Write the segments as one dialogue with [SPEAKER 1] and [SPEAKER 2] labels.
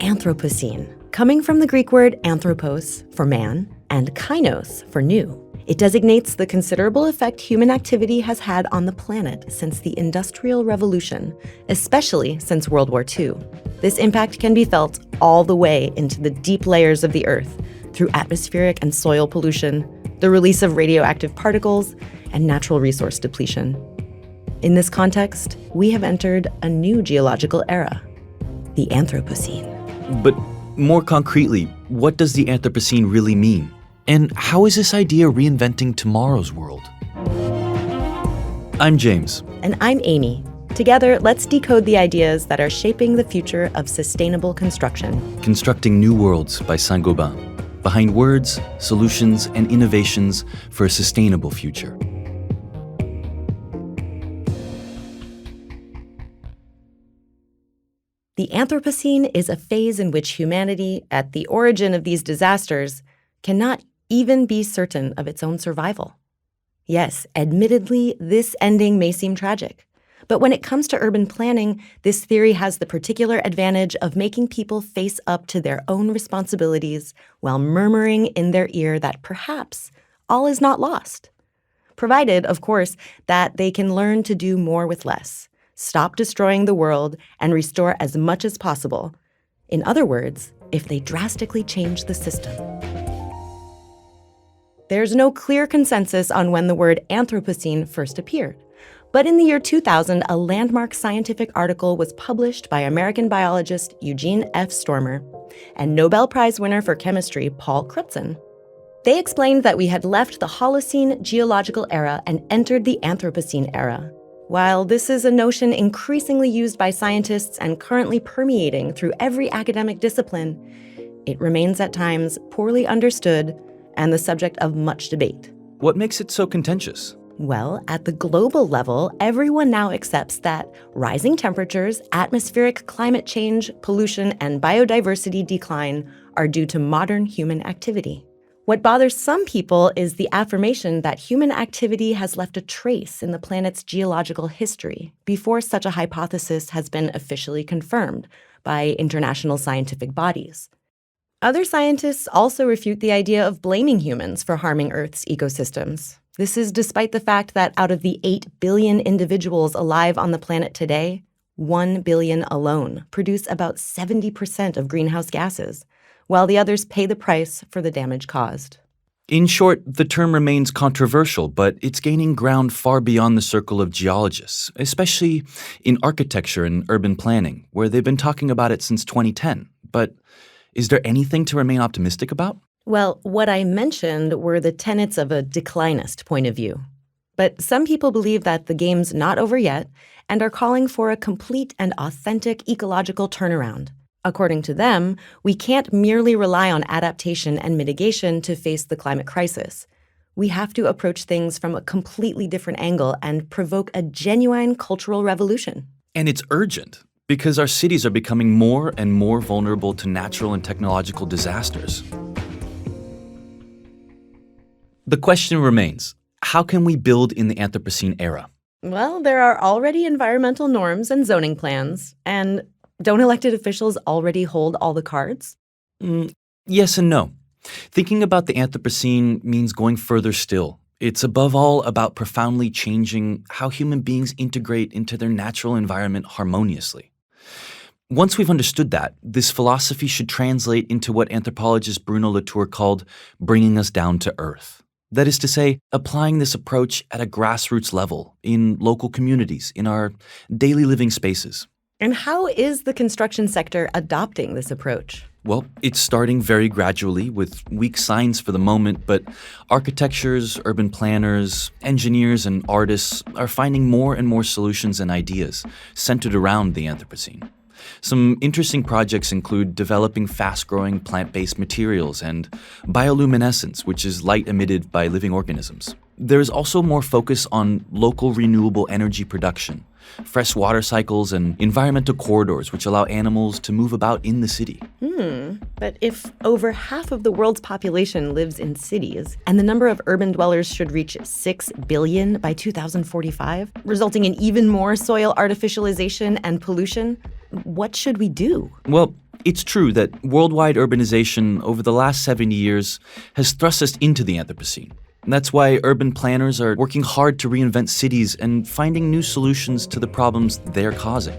[SPEAKER 1] Anthropocene, coming from the Greek word anthropos, for man, and kainos, for new. It designates the considerable effect human activity has had on the planet since the Industrial Revolution, especially since World War II. This impact can be felt all the way into the deep layers of the Earth through atmospheric and soil pollution, the release of radioactive particles, and natural resource depletion. In this context, we have entered a new geological era, the Anthropocene.
[SPEAKER 2] But more concretely, what does the Anthropocene really mean? And how is this idea reinventing tomorrow's world? I'm James.
[SPEAKER 1] And I'm Amy. Together, let's decode the ideas that are shaping the future of sustainable construction.
[SPEAKER 2] Constructing New Worlds by Saint-Gobain. Behind words, solutions, and innovations for a sustainable future.
[SPEAKER 1] The Anthropocene is a phase in which humanity, at the origin of these disasters, cannot even be certain of its own survival. Yes, admittedly, this ending may seem tragic. But when it comes to urban planning, this theory has the particular advantage of making people face up to their own responsibilities while murmuring in their ear that perhaps all is not lost. Provided, of course, that they can learn to do more with less, stop destroying the world, and restore as much as possible. In other words, if they drastically change the system. There's no clear consensus on when the word Anthropocene first appeared. But in the year 2000, a landmark scientific article was published by American biologist Eugene F. Stormer and Nobel Prize winner for chemistry Paul Crutzen. They explained that we had left the Holocene geological era and entered the Anthropocene era. While this is a notion increasingly used by scientists and currently permeating through every academic discipline, it remains at times poorly understood and the subject of much debate.
[SPEAKER 2] What makes it so contentious?
[SPEAKER 1] Well, at the global level, everyone now accepts that rising temperatures, atmospheric climate change, pollution, and biodiversity decline are due to modern human activity. What bothers some people is the affirmation that human activity has left a trace in the planet's geological history before such a hypothesis has been officially confirmed by international scientific bodies. Other scientists also refute the idea of blaming humans for harming Earth's ecosystems. This is despite the fact that out of the 8 billion individuals alive on the planet today, 1 billion alone produce about 70% of greenhouse gases, while the others pay the price for the damage caused.
[SPEAKER 2] In short, the term remains controversial, but it's gaining ground far beyond the circle of geologists, especially in architecture and urban planning, where they've been talking about it since 2010. But is there anything to remain optimistic about?
[SPEAKER 1] Well, what I mentioned were the tenets of a declinist point of view. But some people believe that the game's not over yet and are calling for a complete and authentic ecological turnaround. According to them, we can't merely rely on adaptation and mitigation to face the climate crisis. We have to approach things from a completely different angle and provoke a genuine cultural revolution.
[SPEAKER 2] And it's urgent, because our cities are becoming more and more vulnerable to natural and technological disasters. The question remains, how can we build in the Anthropocene era?
[SPEAKER 1] Well, there are already environmental norms and zoning plans, and don't elected officials already hold all the cards?
[SPEAKER 2] Yes and no. Thinking about the Anthropocene means going further still. It's above all about profoundly changing how human beings integrate into their natural environment harmoniously. Once we've understood that, this philosophy should translate into what anthropologist Bruno Latour called bringing us down to earth. That is to say, applying this approach at a grassroots level, in local communities, in our daily living spaces.
[SPEAKER 1] And how is the construction sector adopting this approach?
[SPEAKER 2] Well, it's starting very gradually with weak signs for the moment, but architects, urban planners, engineers, and artists are finding more and more solutions and ideas centered around the Anthropocene. Some interesting projects include developing fast-growing plant-based materials and bioluminescence, which is light emitted by living organisms. There's also more focus on local renewable energy production, fresh water cycles, and environmental corridors, which allow animals to move about in the city.
[SPEAKER 1] But if over half of the world's population lives in cities, and the number of urban dwellers should reach 6 billion by 2045, resulting in even more soil artificialization and pollution, What should we do?
[SPEAKER 2] Well, it's true that worldwide urbanization over the last 70 years has thrust us into the Anthropocene. That's why urban planners are working hard to reinvent cities and finding new solutions to the problems they're causing.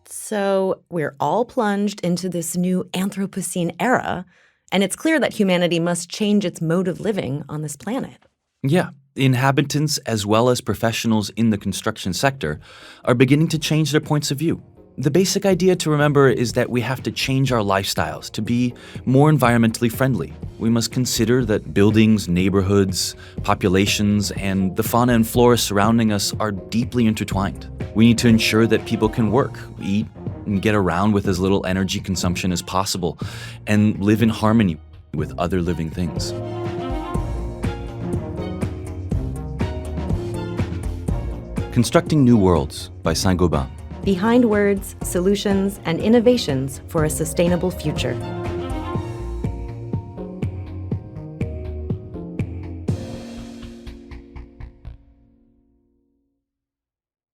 [SPEAKER 1] So we're all plunged into this new Anthropocene era, and it's clear that humanity must change its mode of living on this planet.
[SPEAKER 2] Yeah, inhabitants as well as professionals in the construction sector are beginning to change their points of view. The basic idea to remember is that we have to change our lifestyles to be more environmentally friendly. We must consider that buildings, neighborhoods, populations, and the fauna and flora surrounding us are deeply intertwined. We need to ensure that people can work, eat, and get around with as little energy consumption as possible, and live in harmony with other living things. Constructing New Worlds by Saint-Gobain.
[SPEAKER 1] Behind words, solutions, and innovations for a sustainable future.